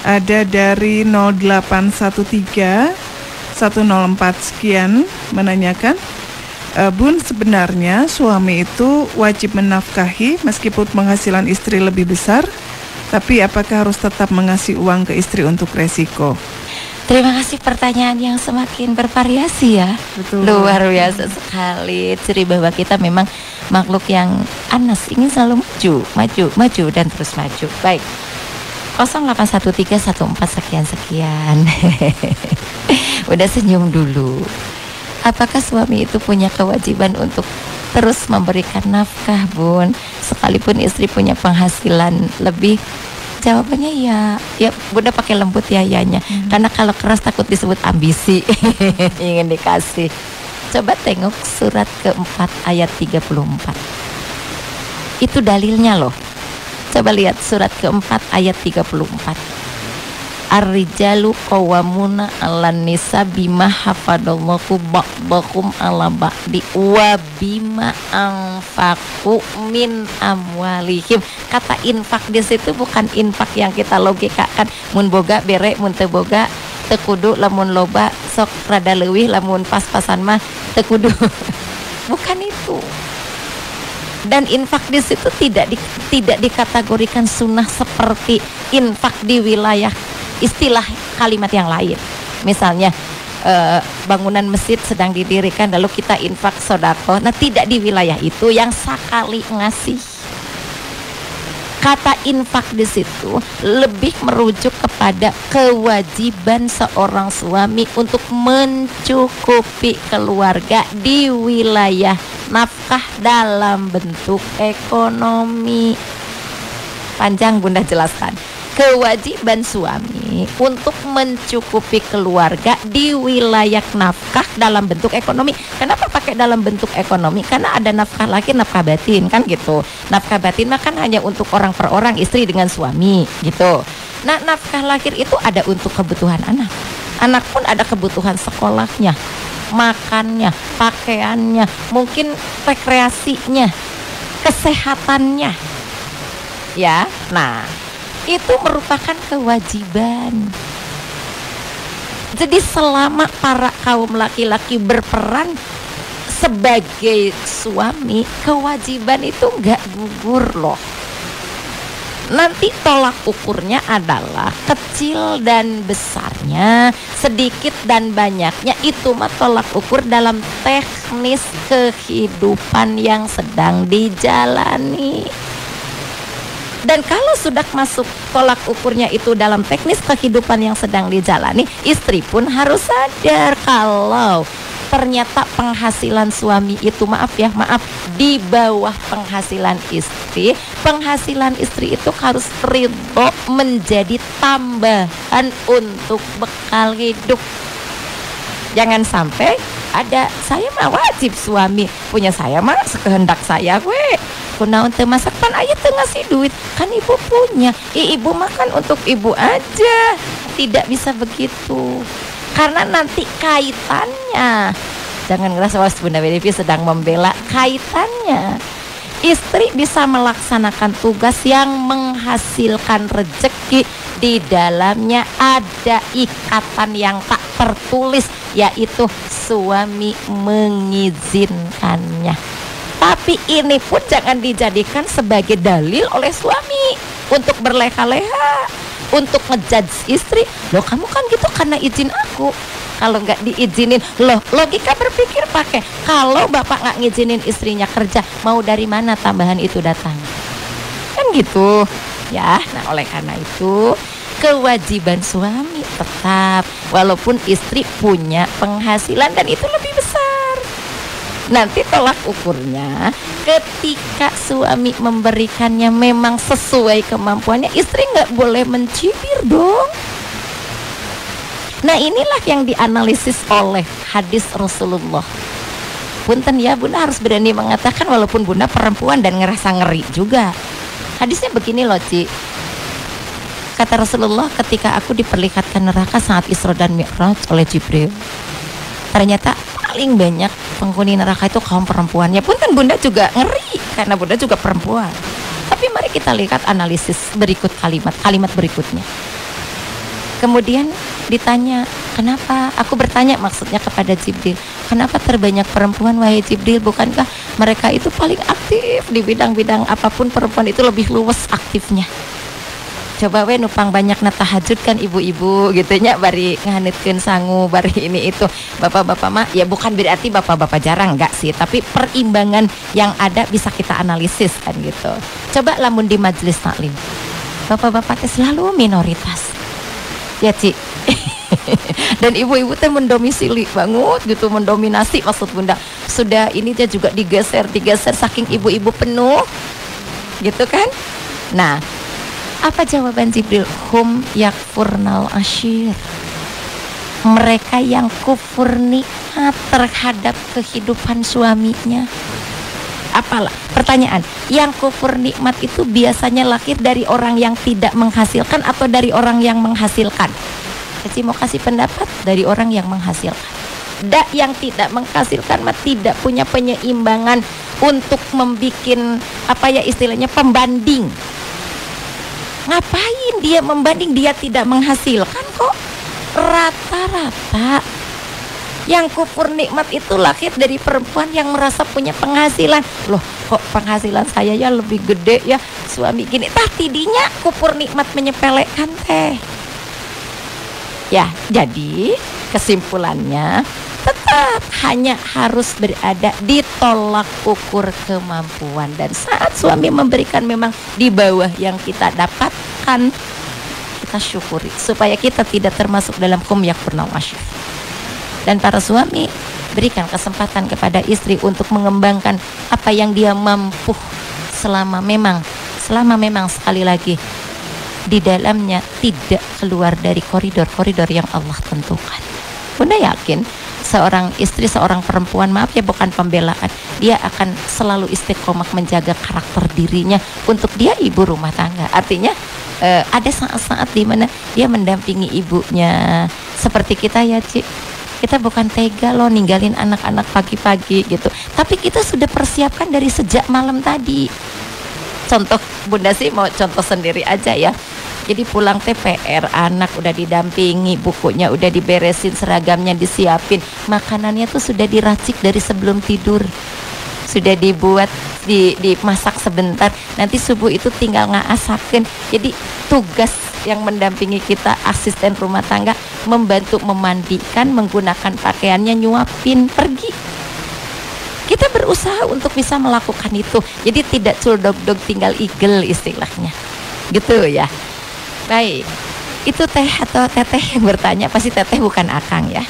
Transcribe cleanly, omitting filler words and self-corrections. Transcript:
Ada dari 0813 104 sekian menanyakan, Bun, sebenarnya suami itu wajib menafkahi meskipun penghasilan istri lebih besar, tapi apakah harus tetap mengasih uang ke istri untuk resiko? Terima kasih, pertanyaan yang semakin bervariasi ya. Betul. Luar biasa sekali. Ciri bahwa kita memang makhluk yang anas, ingin selalu maju dan terus maju. Baik, 081314 sekian. Udah senyum dulu. Apakah suami itu punya kewajiban untuk terus memberikan nafkah, Bun, sekalipun istri punya penghasilan lebih? Jawabannya ya Bunda pakai lembut yanya. Karena kalau keras takut disebut ambisi. Ingin dikasih. Coba tengok surat keempat ayat 34. Itu dalilnya loh. Coba lihat surat keempat ayat 34. Ar-rijalu qawwamuna 'alan nisa bima hafadallahu ba'dakum 'ala ba'di wa bima anfaqu min amwalihim. Kata infak di situ bukan infak yang kita logikakan mun boga bere, mun teu boga teu kudu, lamun loba sok rada leuwih, lamun pas-pasan mah teu kudu. Bukan itu. Dan infak di situ tidak dikategorikan sunnah seperti infak di wilayah istilah kalimat yang lain. Misalnya bangunan masjid sedang didirikan lalu kita infak sodako. Nah, tidak di wilayah itu yang sekali ngasih. Kata infak di situ lebih merujuk kepada kewajiban seorang suami untuk mencukupi keluarga di wilayah nafkah dalam bentuk ekonomi. Panjang Bunda jelaskan. Kewajiban suami untuk mencukupi keluarga di wilayah nafkah dalam bentuk ekonomi. Kenapa pakai dalam bentuk ekonomi? Karena ada nafkah lahir, nafkah batin, kan gitu. Nafkah batin mah kan hanya untuk orang per orang, istri dengan suami gitu. Nah, nafkah lahir itu ada untuk kebutuhan anak. Anak pun ada kebutuhan sekolahnya, makannya, pakaiannya, mungkin rekreasinya, kesehatannya. Ya, nah itu merupakan kewajiban. Jadi selama para kaum laki-laki berperan sebagai suami, kewajiban itu nggak gugur loh. Nanti tolak ukurnya adalah kecil dan besarnya, sedikit dan banyaknya, itu mah tolak ukur dalam teknis kehidupan yang sedang dijalani. Dan kalau sudah masuk tolak ukurnya itu dalam teknis kehidupan yang sedang dijalani, istri pun harus sadar kalau ternyata penghasilan suami itu maaf di bawah penghasilan istri. Penghasilan istri itu harus ridho menjadi tambahan untuk bekal hidup. Jangan sampai ada saya mah wajib suami punya, saya mah sekehendak saya kunaon teu masak pan aya teu ngasih duit, kan ibu punya, ibu makan untuk ibu aja. Tidak bisa begitu, karena nanti kaitannya, jangan ngerasa was Bunda Devi sedang membela, kaitannya istri bisa melaksanakan tugas yang menghasilkan rezeki, di dalamnya ada ikatan yang tak tertulis, yaitu suami mengizinkannya. Tapi ini pun jangan dijadikan sebagai dalil oleh suami untuk berleha-leha, untuk ngejudge istri. Loh, kamu kan gitu karena izin aku. Kalau nggak diizinin, loh, logika berpikir pakai. Kalau bapak nggak ngizinin istrinya kerja, mau dari mana tambahan itu datang? Kan gitu ya. Nah, oleh karena itu kewajiban suami tetap, walaupun istri punya penghasilan dan itu lebih besar. Nanti tolak ukurnya ketika suami memberikannya memang sesuai kemampuannya, istri nggak boleh mencibir dong. Nah, inilah yang dianalisis oleh hadis Rasulullah. Punten ya, Bunda harus berani mengatakan walaupun Bunda perempuan dan ngerasa ngeri juga. Hadisnya begini loh, Ci. Kata Rasulullah, ketika aku diperlihatkan neraka saat Isra dan Mi'raj oleh Jibril, ternyata paling banyak penghuni neraka itu kaum perempuannya. Punten Bunda juga ngeri karena Bunda juga perempuan. Tapi mari kita lihat analisis berikut kalimat berikutnya. Kemudian ditanya, kenapa? Aku bertanya maksudnya kepada Jibril, kenapa terbanyak perempuan wahai Jibril? Bukankah mereka itu paling aktif di bidang-bidang apapun, perempuan itu lebih luwes aktifnya. Coba we nupang banyak tahajud kan ibu-ibu gitu nya, bari nganitkeun sangu, bari ini itu. Bapak-bapak mah ya bukan berarti bapak-bapak jarang, enggak sih, tapi perimbangan yang ada bisa kita analisis kan gitu. Coba lamun di majelis taklim, bapak-bapak teh selalu minoritas. Ya Ci. Dan ibu-ibu teh mendomisili banget gitu, mendominasi maksud Bunda. Sudah ini dia juga digeser saking ibu-ibu penuh. Gitu kan? Nah, apa jawaban Jibril? Hum yakfurnal ashir. Mereka yang kufur nikmat terhadap kehidupan suaminya. Apalah pertanyaan, yang kufur nikmat itu biasanya lahir dari orang yang tidak menghasilkan atau dari orang yang menghasilkan? Jadi mau kasih pendapat dari orang yang menghasilkan. Yang tidak menghasilkan mah tidak punya penyeimbangan untuk membikin apa ya istilahnya pembanding. Ngapain dia membanding, dia tidak menghasilkan kok. Rata-rata yang kufur nikmat itu lahir dari perempuan yang merasa punya penghasilan. Loh kok penghasilan saya ya lebih gede ya suami gini. Tidinya kufur nikmat menyepelekan teh. Ya jadi kesimpulannya tetap hanya harus berada di tolak ukur kemampuan. Dan saat suami memberikan memang di bawah yang kita dapatkan, kita syukuri supaya kita tidak termasuk dalam hum yakfurnal ashir. Dan para suami, berikan kesempatan kepada istri untuk mengembangkan apa yang dia mampu selama memang sekali lagi di dalamnya tidak keluar dari koridor-koridor yang Allah tentukan. Bunda yakin seorang istri, seorang perempuan, maaf ya bukan pembelaan, dia akan selalu istiqomah menjaga karakter dirinya untuk dia ibu rumah tangga. Artinya ada saat-saat di mana dia mendampingi ibunya. Seperti kita ya Ci, kita bukan tega loh ninggalin anak-anak pagi-pagi gitu, tapi kita sudah persiapkan dari sejak malam tadi. Contoh Bunda sih mau contoh sendiri aja ya. Jadi pulang TPR, anak udah didampingi, bukunya udah diberesin, seragamnya disiapin, makanannya tuh sudah diracik dari sebelum tidur, sudah dibuat, dimasak sebentar, nanti subuh itu tinggal ngaasakeun. Jadi tugas yang mendampingi kita, asisten rumah tangga, membantu memandikan, menggunakan pakaiannya, nyuapin, pergi. Kita berusaha untuk bisa melakukan itu. Jadi tidak culdog-dog tinggal igel istilahnya. Gitu ya. Baik. Itu teh atau teteh yang bertanya, pasti teteh bukan akang ya.